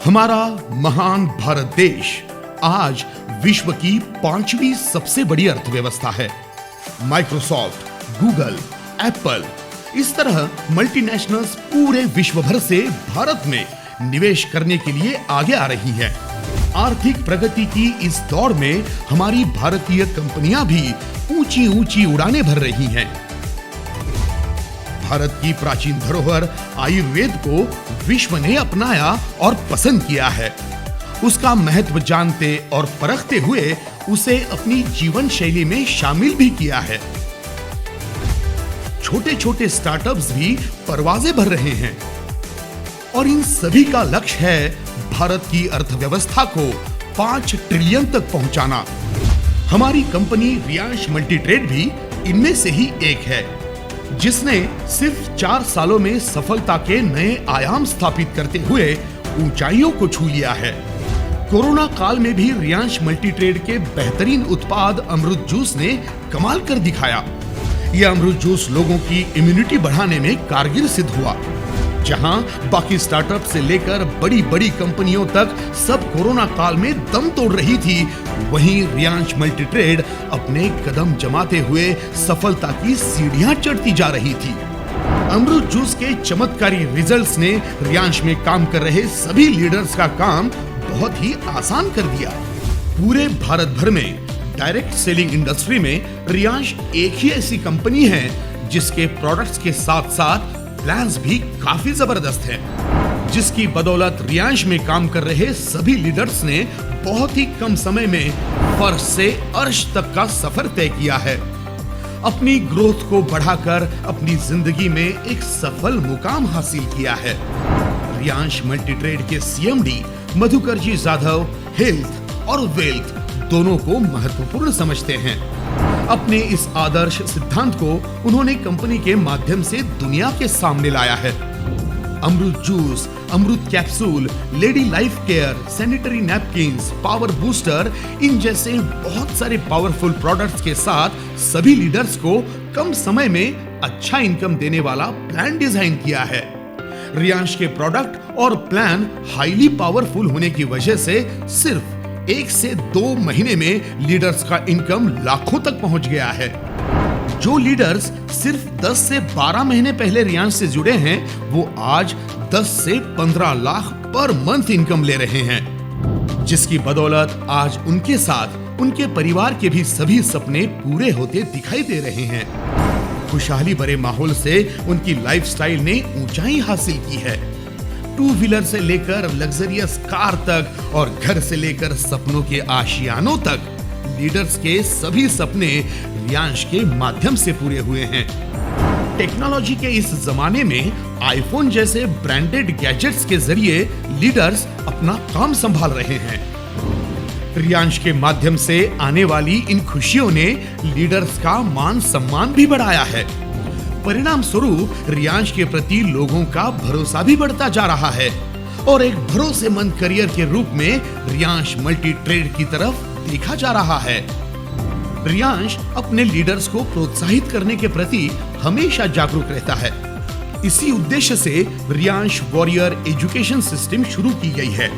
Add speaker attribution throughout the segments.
Speaker 1: हमारा महान भारत देश आज विश्व की 5वीं सबसे बड़ी अर्थव्यवस्था है। माइक्रोसॉफ्ट, गूगल, एप्पल, इस तरह मल्टीनेशनल्स पूरे विश्व भर से भारत में निवेश करने के लिए आगे आ रही हैं। आर्थिक प्रगति की इस दौड़ में हमारी भारतीय कंपनियां भी ऊंची ऊंची उड़ानें भर रही हैं। भारत की प्राचीन धरोहर आयुर्वेद को विश्व ने अपनाया और पसंद किया है। उसका महत्व जानते और परखते हुए उसे अपनी जीवन शैली में शामिल भी किया है। छोटे छोटे स्टार्टअप्स भी परवाज़ें भर रहे हैं और इन सभी का लक्ष्य है भारत की अर्थव्यवस्था को 5 ट्रिलियन तक पहुंचाना। हमारी कंपनी रियांश मल्टीट्रेड भी इनमें से ही एक है, जिसने सिर्फ 4 सालों में सफलता के नए आयाम स्थापित करते हुए ऊंचाइयों को छू लिया है। कोरोना काल में भी रियांश मल्टीट्रेड के बेहतरीन उत्पाद अमृत जूस ने कमाल कर दिखाया। यह अमृत जूस लोगों की इम्यूनिटी बढ़ाने में कारगर सिद्ध हुआ। जहां बाकी स्टार्टअप से लेकर बड़ी बड़ी कंपनियों तक सब कोरोना काल में दम तोड़ रही थी, वहीं रियांश मल्टीट्रेड अपने कदम जमाते हुए सफलता की सीढ़ियां चढ़ती जा रही थी। अमृत जूस के चमत्कारी रिजल्ट्स ने रियांश में काम कर रहे सभी लीडर्स का काम बहुत ही आसान कर दिया। पूरे भारत भर में डायरेक्ट सेलिंग इंडस्ट्री में रियांश एक ही ऐसी कंपनी है जिसके प्रोडक्ट्स के साथ साथ प्लान्स भी काफी जबरदस्त हैं, जिसकी बदौलत रियांश में काम कर रहे सभी लीडर्स ने बहुत ही कम समय में फर्श से अर्श तक का सफर तय किया है। अपनी ग्रोथ को बढ़ाकर अपनी जिंदगी में एक सफल मुकाम हासिल किया है। रियांश मल्टीट्रेड के सीएमडी मधुकर जी जाधव हेल्थ और वेल्थ दोनों को महत्वपूर्ण समझते हैं। अपने इस आदर्श सिद्धांत को उन्होंने कंपनी के माध्यम से दुनिया के सामने लाया है। Amrit juice, Amrit capsule, lady life care, sanitary napkins, power booster, इन जैसे बहुत सारे पावरफुल प्रोडक्ट्स के साथ सभी लीडर्स को कम समय में अच्छा इनकम देने वाला प्लान डिजाइन किया है। रियांश के प्रोडक्ट और प्लान हाईली पावरफुल होने की वजह से सिर्फ 1 से 2 महीने में लीडर्स का इनकम लाखों तक पहुंच गया है। जो लीडर्स सिर्फ 10 से 12 महीने पहले रियांश से जुड़े हैं, वो आज 10 से 15 लाख पर मंथ इनकम ले रहे हैं, जिसकी बदौलत आज उनके साथ उनके परिवार के भी सभी सपने पूरे होते दिखाई दे रहे हैं। खुशहाली भरे माहौल से उनकी लाइफस्टाइल ने ऊंचाई हासिल की है। 2 व्हीलर से लेकर लग्जरियस कार तक और घर से लेकर सपनों के आशियानों तक लीडर्स के सभी सपने रियांश के माध्यम से पूरे हुए हैं। टेक्नोलॉजी के इस जमाने में आईफोन जैसे ब्रांडेड गैजेट्स के जरिए लीडर्स अपना काम संभाल रहे हैं। रियांश के माध्यम से आने वाली इन खुशियों ने लीडर्स का मान सम्मान भी बढ़ाया है। परिणाम स्वरूप रियांश के प्रति लोगों का भरोसा भी बढ़ता जा रहा है और एक भरोसेमंद करियर के रूप में रियांश मल्टीट्रेड की तरफ देखा जा रहा है। रियांश अपने लीडर्स को प्रोत्साहित करने के प्रति हमेशा जागरूक रहता है। इसी उद्देश्य से रियांश वॉरियर एजुकेशन सिस्टम शुरू की गई है,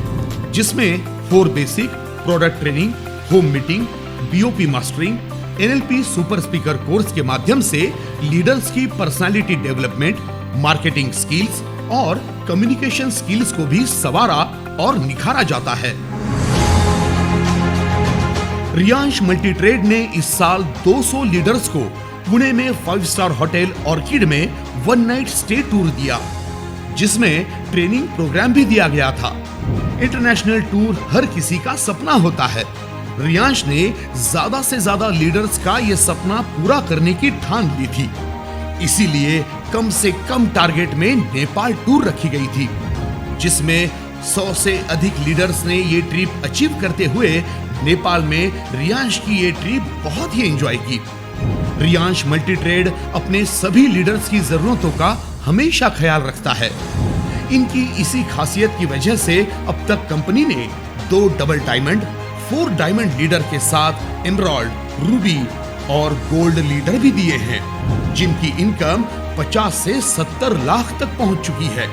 Speaker 1: जिसमें 4 basic product training, home meeting, BOP mastering, NLP super speaker course के माध्यम से लीडर्स की पर्सनालिटी डेवलपमेंट, मार्केटिंग स्किल्स और कम्युनिकेशन स्किल्स को भी संवारा और निखारा जाता है। रियांश मल्टीट्रेड ने इस साल 200 लीडर्स को पुणे में 5 स्टार होटल ऑर्किड में 1 नाइट स्टे टूर दिया, जिसमें ट्रेनिंग प्रोग्राम भी दिया गया था। इंटरनेशनल टूर हर किसी का सपना होता है। रियांश ने ज्यादा से ज्यादा लीडर्स का यह सपना पूरा करने की ठान ली थी। इसीलिए कम से कम टारगेट में नेपाल टूर रखी गई थी, जिसमें 100 से अधिक लीडर्स ने ये ट्रिप अचीव करते हुए नेपाल में रियांश की ये ट्रिप बहुत ही एंजॉय की। रियांश मल्टीट्रेड अपने सभी लीडर्स की जरूरतों का हमेशा ख्याल रखता है। इनकी इसी खासियत की वजह से अब तक कंपनी ने 2 डबल डायमंड, 4 डायमंड लीडर के साथ एमराल्ड, रूबी और गोल्ड लीडर भी दिए हैं, जिनकी इनकम 50 से 70 लाख तक पहुंच चुकी है।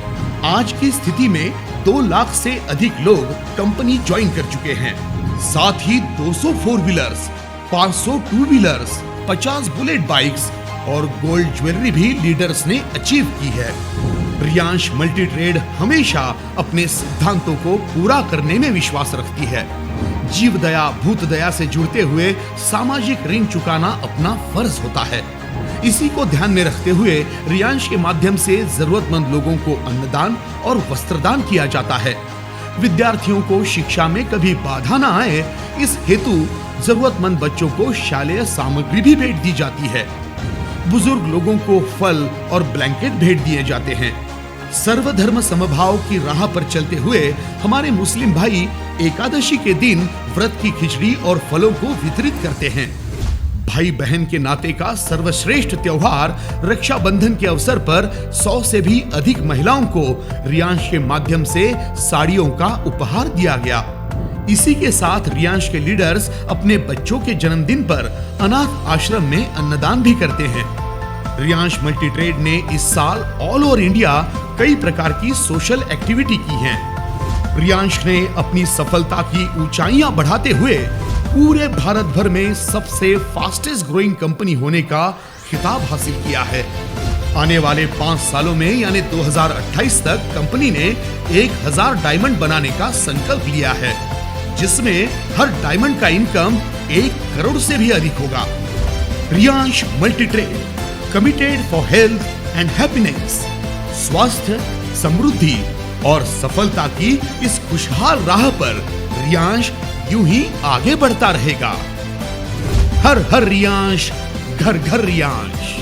Speaker 1: आज की स्थिति में 2 लाख से अधिक लोग कंपनी ज्वाइन कर चुके हैं। साथ ही 200 4 व्हीलर्स, 500 2 व्हीलर्स, 50 बुलेट बाइक्स और गोल्ड ज्वेलरी भी लीडर्स ने अचीव की है। रियांश मल्टी ट्रेड हमेशा अपने सिद्धांतों को पूरा करने में विश्वास रखती है। जीव दया भूत दया से जुड़ते हुए सामाजिक ऋण चुकाना अपना फर्ज होता है। इसी को ध्यान में रखते हुए रियांश के माध्यम से जरूरतमंद लोगों को अन्नदान और वस्त्रदान किया जाता है। विद्यार्थियों को शिक्षा में कभी बाधा न आए, इस हेतु जरूरतमंद बच्चों को शालेय सामग्री भी भेंट दी जाती है। बुजुर्ग लोगों को फल और ब्लैंकेट भेंट दिए जाते हैं। सर्वधर्म समभाव की राह पर चलते हुए हमारे मुस्लिम भाई एकादशी के दिन व्रत की खिचड़ी और फलों को वितरित करते हैं। भाई बहन के नाते का सर्वश्रेष्ठ त्योहार रक्षाबंधन के अवसर पर 100 से भी अधिक महिलाओं को रियांश के माध्यम से साड़ियों का उपहार दिया गया। इसी के साथ रियांश के लीडर्स अपने बच्चों के जन्मदिन पर अनाथ आश्रम में अन्नदान भी करते हैं। रियांश मल्टी ट्रेड ने इस साल ऑल ओवर इंडिया कई प्रकार की सोशल एक्टिविटी की हैं। रियांश ने अपनी सफलता की ऊंचाइयां बढ़ाते हुए पूरे भारत भर में सबसे फास्टेस्ट ग्रोइंग कंपनी होने का खिताब हासिल किया है। आने वाले 5 सालों में यानी 2028 तक कंपनी ने 1000 डायमंड बनाने का संकल्प लिया है, जिसमें हर डायमंड का इनकम 1 करोड़ से भी अधिक होगा। Riyansh multi trade committed for health and happiness. स्वास्थ्य, समृद्धि और सफलता की इस खुशहाल राह पर रियांश यूं ही आगे बढ़ता रहेगा। हर हर रियांश, घर घर रियांश।